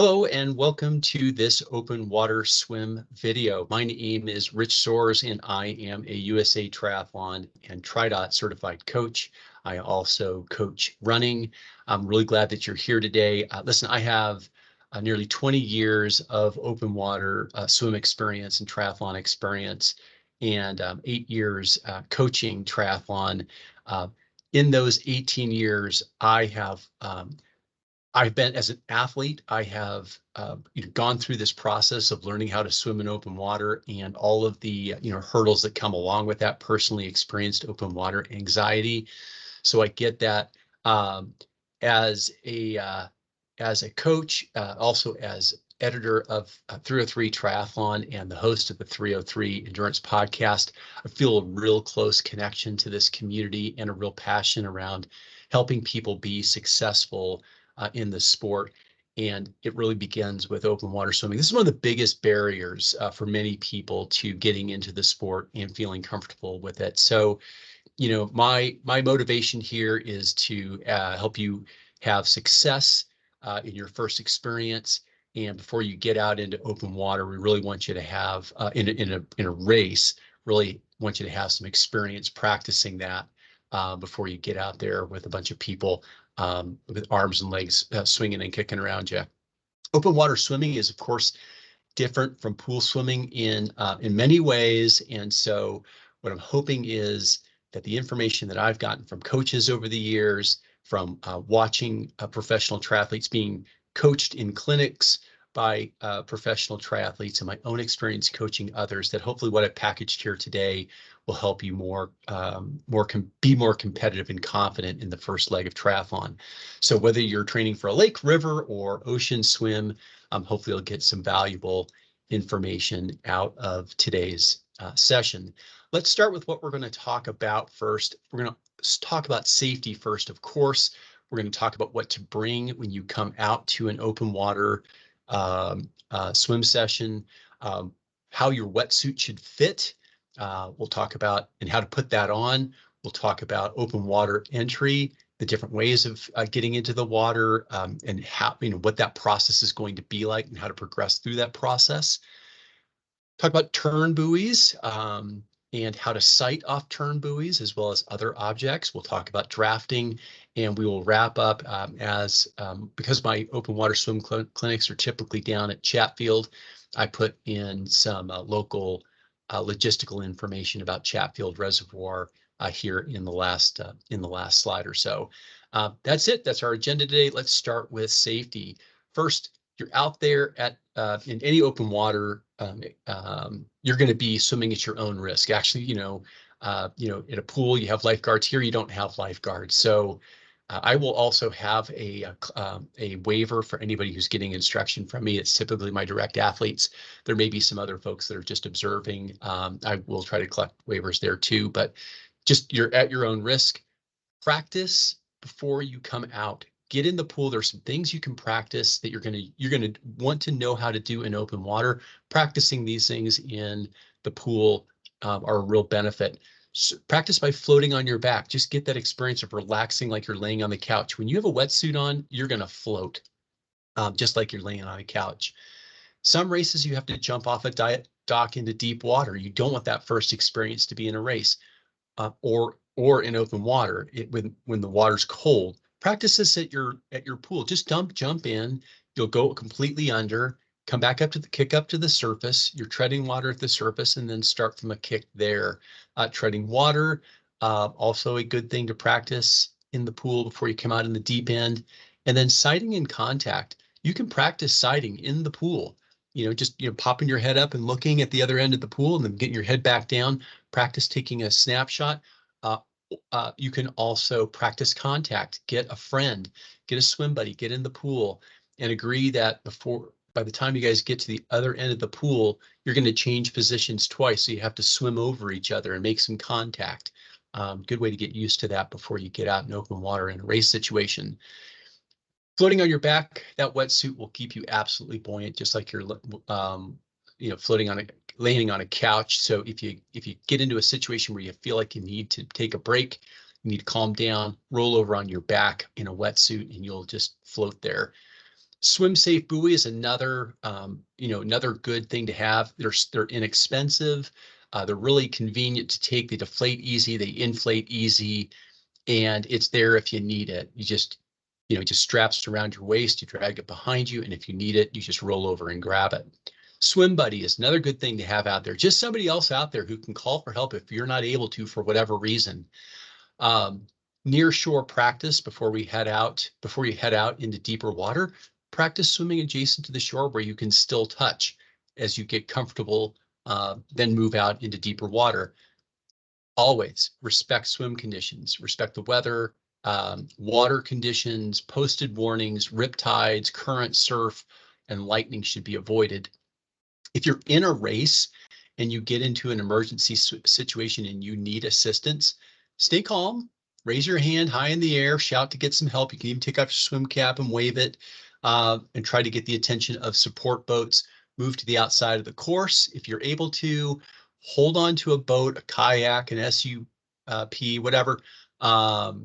Hello and welcome to this open water swim video. My name is Rich Soares and I am a USA Triathlon and TriDot certified coach. I also coach running. I'm really glad that you're here today. Listen, I have nearly 20 years of open water swim experience and triathlon experience and 8 years coaching triathlon. Uh, in those 18 years, I've been as an athlete, I have gone through this process of learning how to swim in open water and all of the hurdles that come along with that. Personally experienced open water anxiety, so I get that. Um, as a coach, also as editor of 303 Triathlon and the host of the 303 Endurance podcast, I feel a real close connection to this community and a real passion around helping people be successful in the sport. And it really begins with open water swimming. This is one of the biggest barriers for many people to getting into the sport and feeling comfortable with it. So, my motivation here is to help you have success in your first experience. And before you get out into open water, we really want you to have in a race, really want you to have some experience practicing that before you get out there with a bunch of people with arms and legs swinging and kicking around you. Open water swimming is, of course, different from pool swimming in many ways. And so what I'm hoping is that the information that I've gotten from coaches over the years, from watching professional triathletes being coached in clinics by professional triathletes, and my own experience coaching others, that hopefully what I've packaged here today will help you be more competitive and confident in the first leg of triathlon. So whether you're training for a lake, river, or ocean swim, hopefully you'll get some valuable information out of today's session. Let's start with what we're going to talk about first. We're going to talk about safety first, of course. We're going to talk about what to bring when you come out to an open water swim session, how your wetsuit should fit. We'll talk about and how to put that on. We'll talk about open water entry, the different ways of getting into the water, and how, what that process is going to be like and how to progress through that process. Talk about turn buoys and how to sight off turn buoys as well as other objects. We'll talk about drafting, and we will wrap up because my open water swim clinics are typically down at Chatfield. I put in some local logistical information about Chatfield Reservoir here in the last slide or so. That's it. That's our agenda today. Let's start with safety. First, you're out there in any open water. You're going to be swimming at your own risk. Actually, in a pool, you have lifeguards. Here, you don't have lifeguards. So I will also have a waiver for anybody who's getting instruction from me. It's typically my direct athletes. There may be some other folks that are just observing. I will try to collect waivers there too, but just you're at your own risk. Practice before you come out. Get in the pool. There's some things you can practice that you're gonna want to know how to do in open water. Practicing these things in the pool are a real benefit. So practice by floating on your back. Just get that experience of relaxing like you're laying on the couch. When you have a wetsuit on, you're gonna float just like you're laying on a couch. Some races you have to jump off a dock into deep water. You don't want that first experience to be in a race or in open water when the water's cold. Practice this at your pool. Just jump in. You'll go completely under, come back up to kick up to the surface. You're treading water at the surface, and then start from a kick there. Treading water, also a good thing to practice in the pool before you come out in the deep end. And then sighting and contact. You can practice sighting in the pool. Just popping your head up and looking at the other end of the pool, and then getting your head back down. Practice taking a snapshot. You can also practice contact. Get a friend, get a swim buddy, get in the pool, and agree that by the time you guys get to the other end of the pool, you're going to change positions twice. So you have to swim over each other and make some contact. Good way to get used to that before you get out in open water in a race situation. Floating on your back, that wetsuit will keep you absolutely buoyant, just like you're laying on a couch. So if you get into a situation where you feel like you need to take a break, you need to calm down, roll over on your back in a wetsuit, and you'll just float there. Swim safe buoy is another, another good thing to have. They're inexpensive. They're really convenient to take. They deflate easy. They inflate easy, and it's there if you need it. You just, just straps it around your waist. You drag it behind you, and if you need it, you just roll over and grab it. Swim buddy is another good thing to have out there. Just somebody else out there who can call for help if you're not able to for whatever reason. Near shore practice before you head out into deeper water. Practice swimming adjacent to the shore where you can still touch. As you get comfortable, then move out into deeper water. Always respect swim conditions, respect the weather, water conditions, posted warnings, riptides, current, surf, and lightning should be avoided. If you're in a race and you get into an emergency situation and you need assistance, stay calm, raise your hand high in the air, shout to get some help. You can even take off your swim cap and wave it, and try to get the attention of support boats. Move to the outside of the course. If you're able to, hold on to a boat, a kayak, an SUP, whatever, until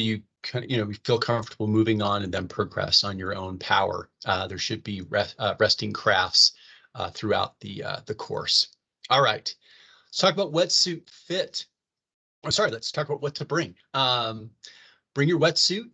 you feel comfortable moving on and then progress on your own power. There should be resting crafts throughout the course. All right, let's talk about wetsuit fit. Oh, sorry, let's talk about what to bring. Bring your wetsuit,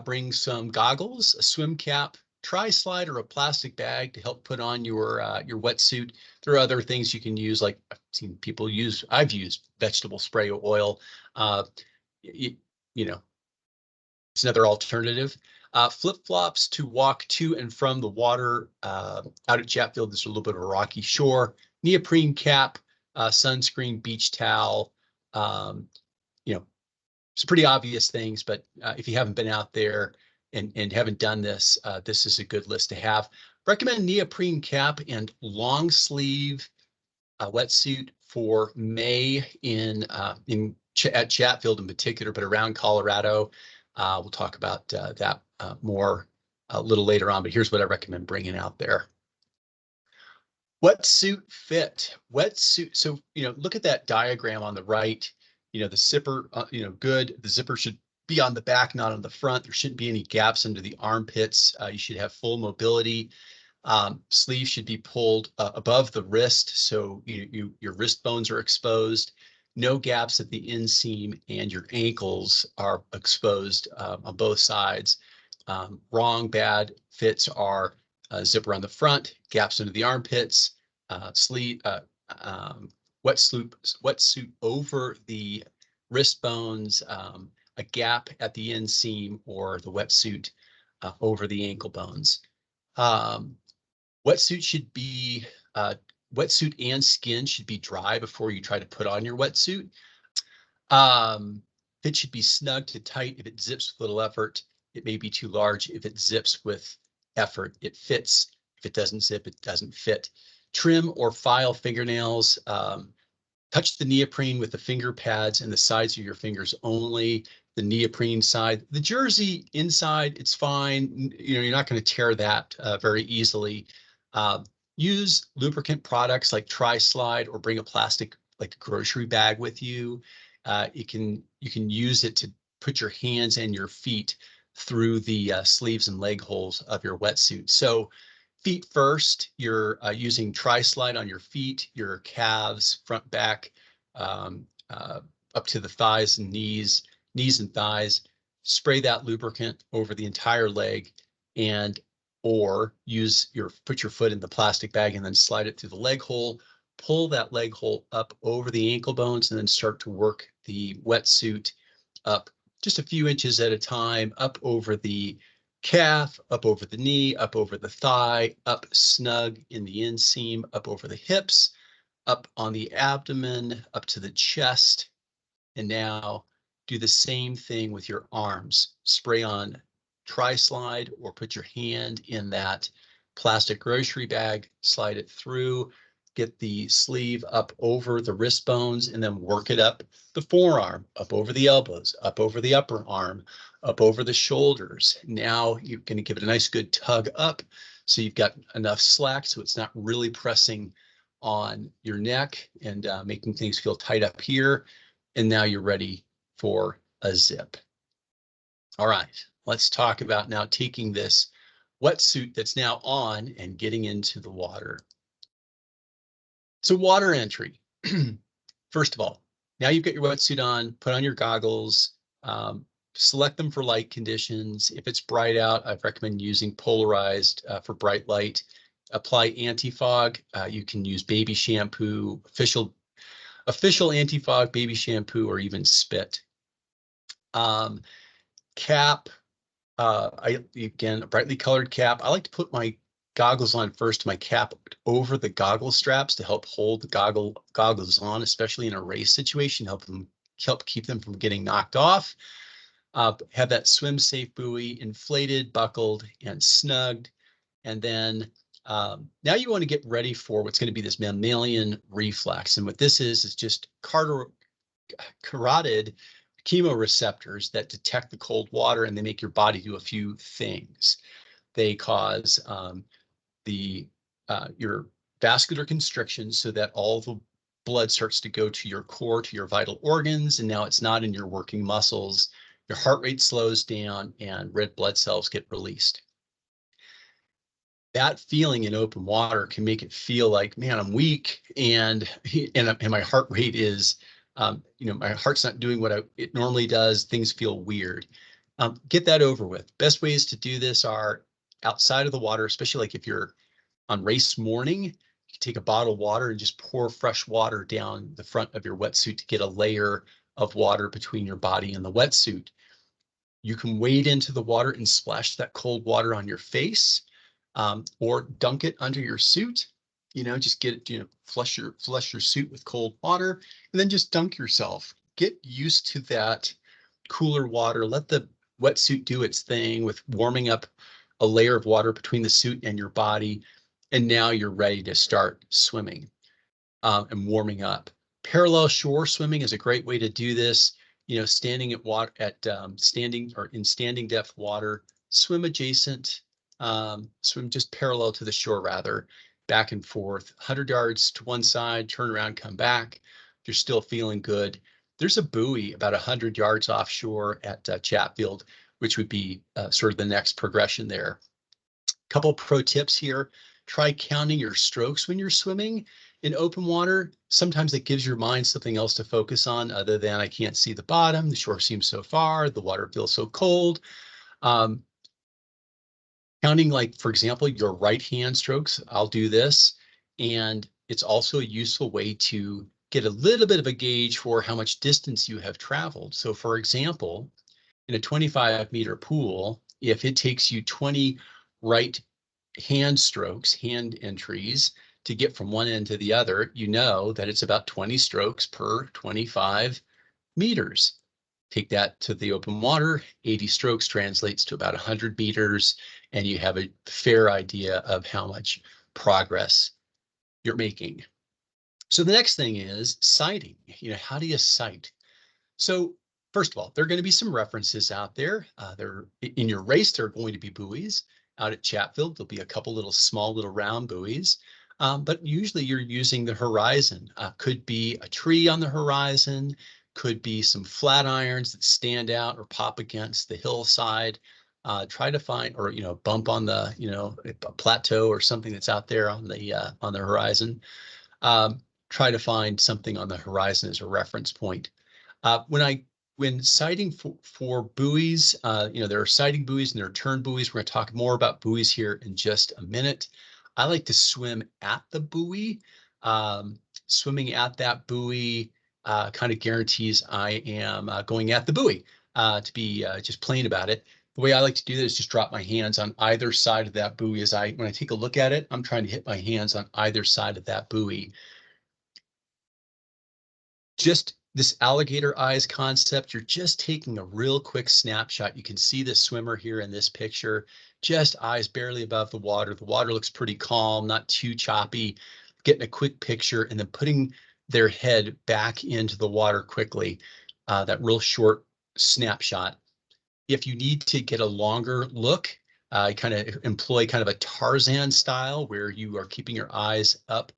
bring some goggles, a swim cap, tri-slide, or a plastic bag to help put on your wetsuit. There are other things you can use, like I've used vegetable spray oil. It's another alternative. Flip-flops to walk to and from the water. Out at Chatfield, there's a little bit of a rocky shore. Neoprene cap, sunscreen, beach towel. It's pretty obvious things, but if you haven't been out there and haven't done this, this is a good list to have. Recommend neoprene cap and long sleeve wetsuit for May at Chatfield in particular, but around Colorado. We'll talk about that more a little later on, but here's what I recommend bringing out there. Wetsuit fit. Wetsuit. So, look at that diagram on the right. The zipper, good. The zipper should be on the back, not on the front. There shouldn't be any gaps under the armpits. You should have full mobility. Sleeves should be pulled above the wrist, so your wrist bones are exposed. No gaps at the inseam, and your ankles are exposed on both sides. Wrong, bad fits are zipper on the front, gaps under the armpits, wetsuit over the wrist bones, a gap at the inseam, or the wetsuit over the ankle bones. Wetsuit and skin should be dry before you try to put on your wetsuit. Fit should be snug to tight. If it zips with little effort, it may be too large. If it zips with effort, it fits. If it doesn't zip, it doesn't fit. Trim or file fingernails. Touch the neoprene with the finger pads and the sides of your fingers only. The neoprene side, the jersey inside, it's fine. You're not going to tear that very easily. Use lubricant products like Tri-Slide, or bring a plastic like grocery bag with you. You can use it to put your hands and your feet through the sleeves and leg holes of your wetsuit. So feet first, you're using Tri-Slide on your feet, your calves, front, back, up to the thighs and knees and thighs. Spray that lubricant over the entire leg, or put your foot in the plastic bag and then slide it through the leg hole. Pull that leg hole up over the ankle bones, and then start to work the wetsuit up just a few inches at a time, up over the calf, up over the knee, up over the thigh, up snug in the inseam, up over the hips, up on the abdomen, up to the chest. And now do the same thing with your arms. Spray on Tri-Slide, or put your hand in that plastic grocery bag, slide it through, get the sleeve up over the wrist bones, and then work it up the forearm, up over the elbows, up over the upper arm, up over the shoulders. Now you're going to give it a nice good tug up, so you've got enough slack so it's not really pressing on your neck and making things feel tight up here. And now you're ready for a zip. All right, let's talk about now taking this wetsuit that's now on and getting into the water. So water entry. First of all, now you've got your wetsuit on, put on your goggles, select them for light conditions. If it's bright out, I'd recommend using polarized for bright light. Apply anti-fog. You can use baby shampoo, official anti-fog, baby shampoo, or even spit. Cap. Again, a brightly colored cap. I like to put my goggles on first, my cap over the goggle straps to help hold the goggles on, especially in a race situation, help keep them from getting knocked off. Have that swim safe buoy inflated, buckled, and snugged. And then now you want to get ready for what's going to be this mammalian reflex. And what this is just carotid chemoreceptors that detect the cold water, and they make your body do a few things. They cause your vascular constriction so that all the blood starts to go to your core, to your vital organs, and now it's not in your working muscles. Your heart rate slows down and red blood cells get released. That feeling in open water can make it feel like, man, I'm weak, and my heart rate is, my heart's not doing what it normally does. Things feel weird. Get that over with. Best ways to do this are outside of the water, especially like if you're on race morning, you can take a bottle of water and just pour fresh water down the front of your wetsuit to get a layer of water between your body and the wetsuit. You can wade into the water and splash that cold water on your face, or dunk it under your suit. Just get it, flush your suit with cold water, and then just dunk yourself. Get used to that cooler water. Let the wetsuit do its thing with warming up a layer of water between the suit and your body. And now you're ready to start swimming and warming up. Parallel shore swimming is a great way to do this. Standing at water standing or in standing depth water, swim adjacent, swim just parallel to the shore, rather, back and forth, 100 yards to one side, turn around, come back. If you're still feeling good, there's a buoy about 100 yards offshore at Chatfield, which would be sort of the next progression there. Couple pro tips here. Try counting your strokes when you're swimming in open water. Sometimes it gives your mind something else to focus on other than, I can't see the bottom, the shore seems so far, the water feels so cold. Counting, like, for example, your right hand strokes, I'll do this. And it's also a useful way to get a little bit of a gauge for how much distance you have traveled. So for example, in a 25-meter pool, if it takes you 20 right hand strokes, hand entries, to get from one end to the other, you know that it's about 20 strokes per 25 meters. Take that to the open water, 80 strokes translates to about 100 meters, and you have a fair idea of how much progress you're making. So the next thing is sighting. How do you sight? So first of all, there are going to be some references out there. In your race, there are going to be buoys. Out at Chatfield, there'll be a couple small little round buoys. But usually you're using the horizon. Could be a tree on the horizon, could be some flat irons that stand out or pop against the hillside. Try to find, or bump on the a plateau or something that's out there on the horizon. Try to find something on the horizon as a reference point. When sighting for buoys, there are sighting buoys and there are turn buoys. We're going to talk more about buoys here in just a minute. I like to swim at the buoy. Swimming at that buoy kind of guarantees I am going at the buoy, to be just plain about it. The way I like to do that is just drop my hands on either side of that buoy. When I take a look at it, I'm trying to hit my hands on either side of that buoy. Just this alligator eyes concept, you're just taking a real quick snapshot. You can see the swimmer here in this picture, just eyes barely above the water. The water looks pretty calm, not too choppy. Getting a quick picture and then putting their head back into the water quickly. That real short snapshot. If you need to get a longer look, kind of employ kind of a Tarzan style where you are keeping your eyes up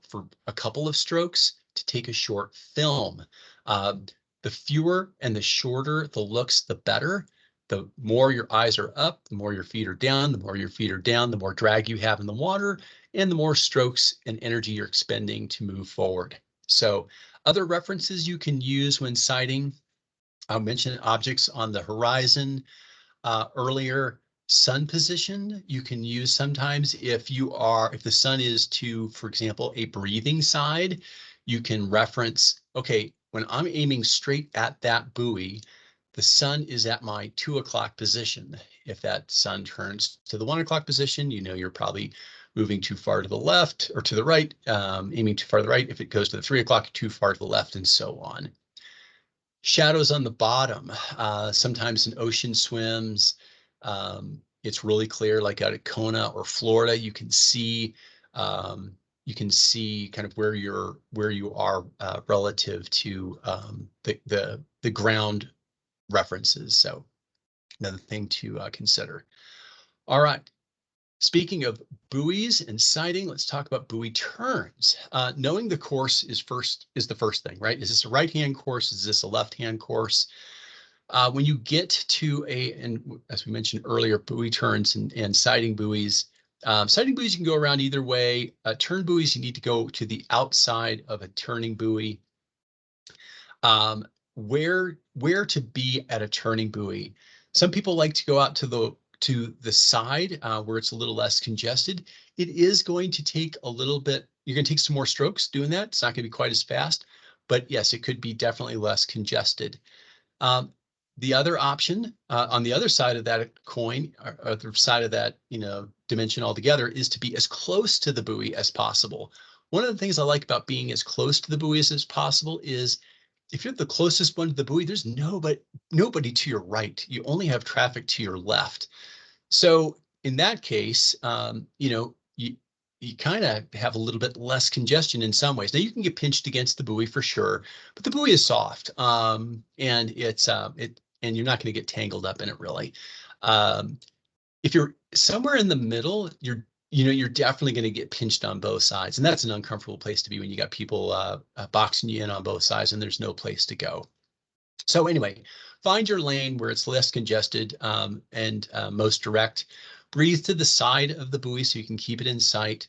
for a couple of strokes to take a short film. The fewer and the shorter the looks, the better. the more your eyes are up, the more your feet are down, the more your feet are down, the more drag you have in the water, and the more strokes and energy you're expending to move forward. So other references you can use when sighting, I mentioned objects on the horizon earlier. Sun position you can use sometimes if the sun is to, for example, a breathing side, you can reference, okay, when I'm aiming straight at that buoy, the sun is at my 2 o'clock position. If that sun turns to the 1 o'clock position, you know you're probably moving too far to the left or to the right, aiming too far to the right. If it goes to the 3 o'clock, too far to the left, and so on. Shadows on the bottom. Sometimes in ocean swims, it's really clear, like out at Kona or Florida, you can see kind of where you are relative to the ground references. So another thing to consider. All right. Speaking of buoys and sighting, let's talk about buoy turns. Knowing the course is the first thing, right? Is this a right-hand course? Is this a left-hand course? When you get to and as we mentioned earlier, buoy turns and sighting buoys. Sighting buoys, you can go around either way. Turn buoys, you need to go to the outside of a turning buoy. Where to be at a turning buoy? Some people like to go out to the side where it's a little less congested. It is going to take a little bit. You're going to take some more strokes doing that. It's not going to be quite as fast, but yes, it could be definitely less congested. The other option on the other side of that coin, or other side of that dimension altogether, is to be as close to the buoy as possible. One of the things I like about being as close to the buoys as possible is if you're the closest one to the buoy, there's nobody to your right. You only have traffic to your left. So in that case, you kind of have a little bit less congestion in some ways. Now you can get pinched against the buoy for sure, but the buoy is soft, and and you're not going to get tangled up in it really. If you're somewhere in the middle, you're definitely going to get pinched on both sides, and that's an uncomfortable place to be when you got people boxing you in on both sides and there's no place to go. So anyway, find your lane where it's less congested and most direct. Breathe to the side of the buoy so you can keep it in sight.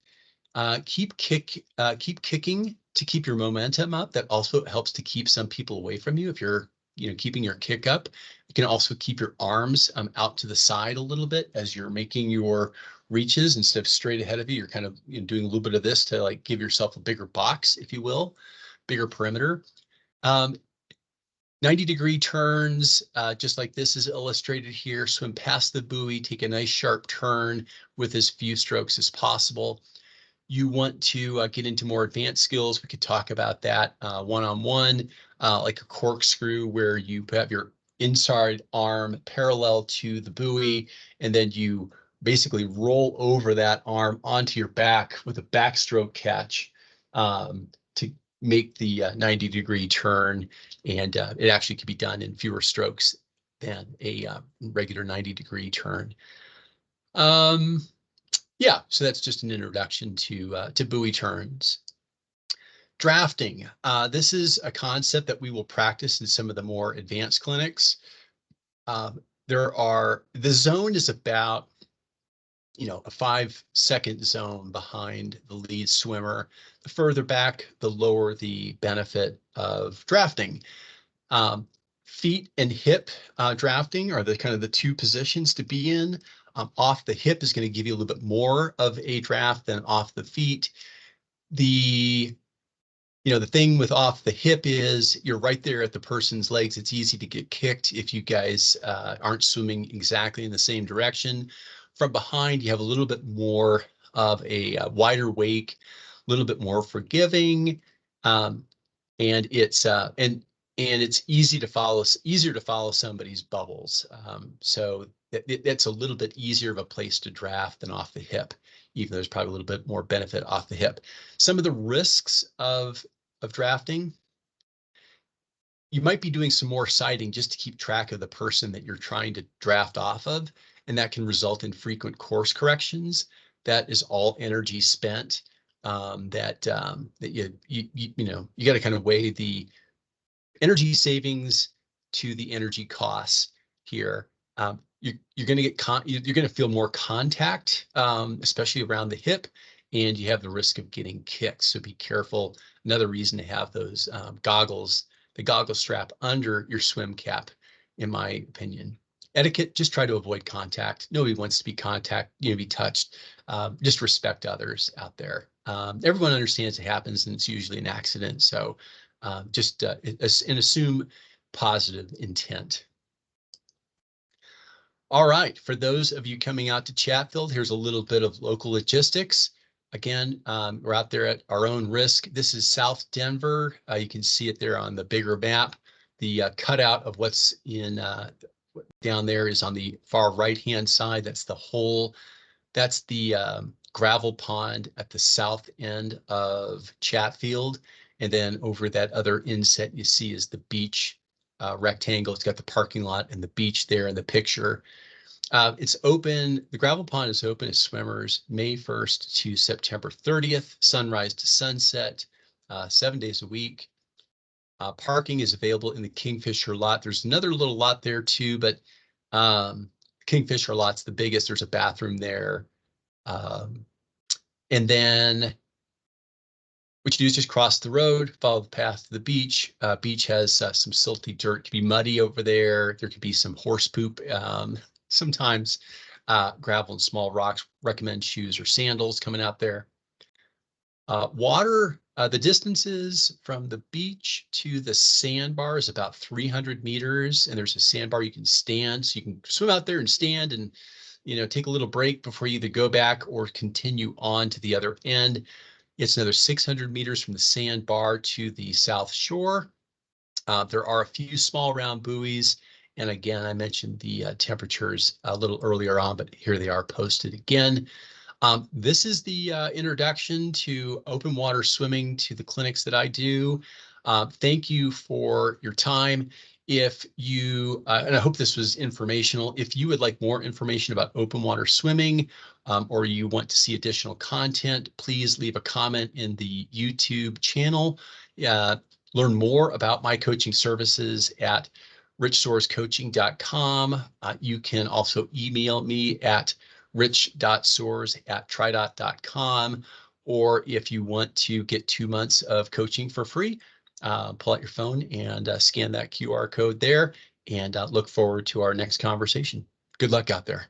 Keep kicking to keep your momentum up. That also helps to keep some people away from you. If you're keeping your kick up, you can also keep your arms out to the side a little bit as you're making your reaches. Instead of straight ahead of you, you're kind of doing a little bit of this to like give yourself a bigger box, if you will, bigger perimeter. 90-degree turns, just like this is illustrated here. Swim past the buoy, take a nice sharp turn with as few strokes as possible. You want to get into more advanced skills. We could talk about that one-on-one, like a corkscrew where you have your inside arm parallel to the buoy, and then you basically roll over that arm onto your back with a backstroke catch to make the 90-degree turn. And it actually can be done in fewer strokes than a regular 90-degree turn. Yeah, so that's just an introduction to buoy turns. Drafting. This is a concept that we will practice in some of the more advanced clinics. The zone is about a 5-second zone behind the lead swimmer. The further back, the lower the benefit of drafting. Feet and hip drafting are the kind of the two positions to be in. Off the hip is going to give you a little bit more of a draft than off the feet. The thing with off the hip is you're right there at the person's legs. It's easy to get kicked if you guys aren't swimming exactly in the same direction. From behind, you have a little bit more of a wider wake, a little bit more forgiving, and it's easier to follow somebody's bubbles. So that's a little bit easier of a place to draft than off the hip, even though there's probably a little bit more benefit off the hip. Some of the risks of drafting, you might be doing some more sighting just to keep track of the person that you're trying to draft off of, and that can result in frequent course corrections. That is all energy spent. That you got to kind of weigh the energy savings to the energy costs here. You're going to you're going to feel more contact, especially around the hip, and you have the risk of getting kicked. So be careful. Another reason to have those goggles, the goggle strap under your swim cap, in my opinion. Etiquette: just try to avoid contact. Nobody wants to be touched. Just respect others out there. Everyone understands it happens, and it's usually an accident. So just and assume positive intent. All right, for those of you coming out to Chatfield, here's a little bit of local logistics. Again, we're out there at our own risk. This is South Denver. You can see it there on the bigger map. The cutout of what's in down there is on the far right-hand side. That's the hole. That's the gravel pond at the south end of Chatfield. And then over that other inset you see is the beach rectangle. It's got the parking lot and the beach there in the picture. It's open. The gravel pond is open as swimmers May 1st to September 30th, sunrise to sunset, 7 days a week. Parking is available in the Kingfisher lot. There's another little lot there too, but Kingfisher lot's the biggest. There's a bathroom there. And then what you do is just cross the road, follow the path to the beach. Beach has some silty dirt. It could be muddy over there. There could be some horse poop. Sometimes gravel and small rocks. Recommend shoes or sandals coming out there. Water, the distances from the beach to the sandbar is about 300 meters, and there's a sandbar you can stand. So you can swim out there and stand and, take a little break before you either go back or continue on to the other end. It's another 600 meters from the sandbar to the south shore. There are a few small round buoys. And again, I mentioned the temperatures a little earlier on, but here they are posted again. This is the introduction to open water swimming to the clinics that I do. Thank you for your time. If you, and I hope this was informational, if you would like more information about open water swimming, or you want to see additional content, please leave a comment in the YouTube channel. Learn more about my coaching services at richsoarescoaching.com. You can also email me at rich.soares@tridot.com. Or if you want to get 2 months of coaching for free, pull out your phone and scan that QR code there, and look forward to our next conversation. Good luck out there.